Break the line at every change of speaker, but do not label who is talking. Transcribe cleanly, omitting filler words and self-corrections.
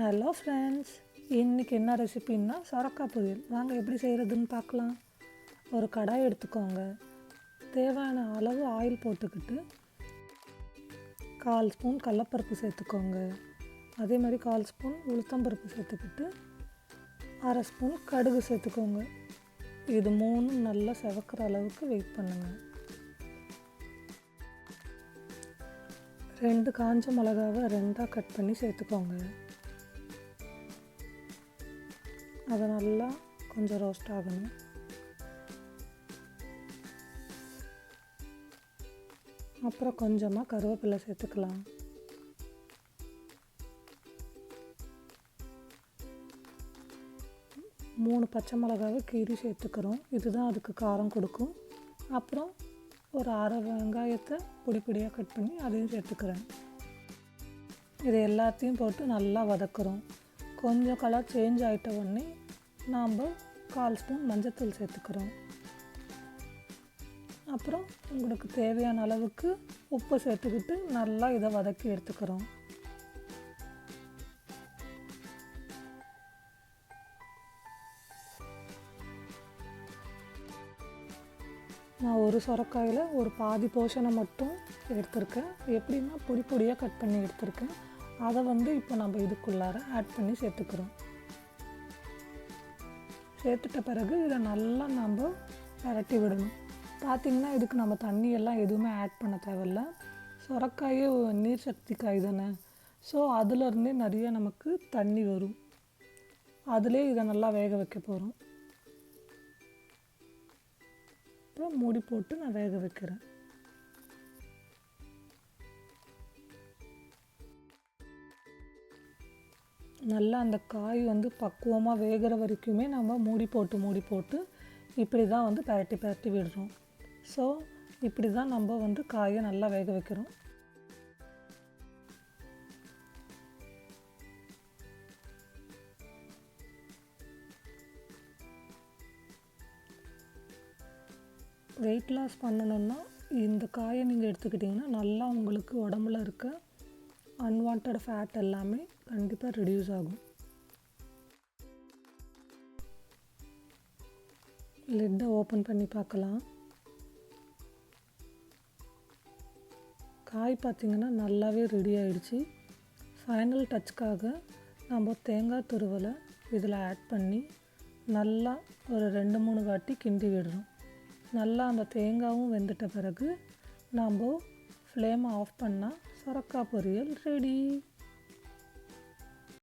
Hello friends, இன்றைக்கி என்ன ரெசிபின்னா சொரக்காய் பொரியல். வாங்க எப்படி செய்கிறதுன்னு பார்க்கலாம். ஒரு கடாய் எடுத்துக்கோங்க. தேவையான அளவு ஆயில் போட்டுக்கிட்டு 1/4 ஸ்பூன் கடலப்பருப்பு சேர்த்துக்கோங்க. அதே மாதிரி 1/4 ஸ்பூன் உளுத்தம்பருப்பு சேர்த்துக்கிட்டு 1/2 ஸ்பூன் கடுகு சேர்த்துக்கோங்க. இது 3 நல்லா செவக்கிற அளவுக்கு வெயிட் பண்ணுங்கள். 2 காஞ்ச மிளகாவை 2ஆக கட் பண்ணி சேர்த்துக்கோங்க. அது நல்லா கொஞ்சம் ரோஸ்ட் ஆகணும். அப்புறம் கொஞ்சமாக கருவேப்பிலை சேர்த்துக்கலாம். மூணு பச்சை மிளகாவை கீரி சேர்த்துக்கிறோம். இதுதான் அதுக்கு காரம் கொடுக்கும். அப்புறம் ஒரு 1/2 வெங்காயத்தை பொடியாக கட் பண்ணி அதையும் சேர்த்துக்கிறேன். இது எல்லாத்தையும் போட்டு நல்லா வதக்குறோம். கொஞ்சம் கலர் சேஞ்ச் ஆகிட்ட உடனே நாம் 1/4 ஸ்பூன் மஞ்சத்தூள் சேர்த்துக்கிறோம். அப்புறம் உங்களுக்கு தேவையான அளவுக்கு உப்பு சேர்த்துக்கிட்டு நல்லா இதை வதக்கி எடுத்துக்கிறோம். நான் ஒரு சொரக்காயில் ஒரு பாதி போர்ஷனை மட்டும் எடுத்திருக்கேன். எப்படின்னா பொடியாக கட் பண்ணி எடுத்திருக்கேன். அதை இப்போ நம்ம இதுக்குள்ளார ஆட் பண்ணி சேர்த்துக்கிறோம். சேர்த்துட்ட பிறகு இதை நல்லா நம்ம விரட்டி விடணும். பார்த்திங்கன்னா இதுக்கு நம்ம தண்ணியெல்லாம் எதுவுமே ஆட் பண்ண தேவையில்ல. சொரக்காயே நீர் சக்தி காய் தானே. ஸோ அதுலேருந்தே நிறைய நமக்கு தண்ணி வரும். அதிலே இதை நல்லா வேக வைக்க போகிறோம். அப்புறம் மூடி போட்டு நான் வேக வைக்கிறேன். நல்லா அந்த காய் பக்குவமாக வேகிற வரைக்குமே நம்ம மூடி போட்டு இப்படி தான் பரட்டி விடுறோம். ஸோ இப்படி தான் நம்ம காயை நல்லா வேக வைக்கிறோம். வெயிட் லாஸ் பண்ணணுன்னா இந்த காயை நீங்கள் எடுத்துக்கிட்டிங்கன்னா நல்லா உங்களுக்கு உடம்புல இருக்க அன்வான்ட் ஃபேட் எல்லாமே கண்டிப்பாக ரெடியூஸ் ஆகும். லிட்டை ஓப்பன் பண்ணி பார்க்கலாம். காய் பார்த்திங்கன்னா நல்லாவே ரெடி ஆகிடுச்சு. ஃபைனல் டச்சுக்காக நம்ம தேங்காய் துருவலை இதில் ஆட் பண்ணி நல்லா ஒரு 2-3 வாட்டி கிண்டி விடுறோம். நல்லா அந்த தேங்காயும் வெந்துட்ட பிறகு நாம் ஃப்ளேமை ஆஃப் பண்ணால் சொரக்காய் பொரியல் ரெடி.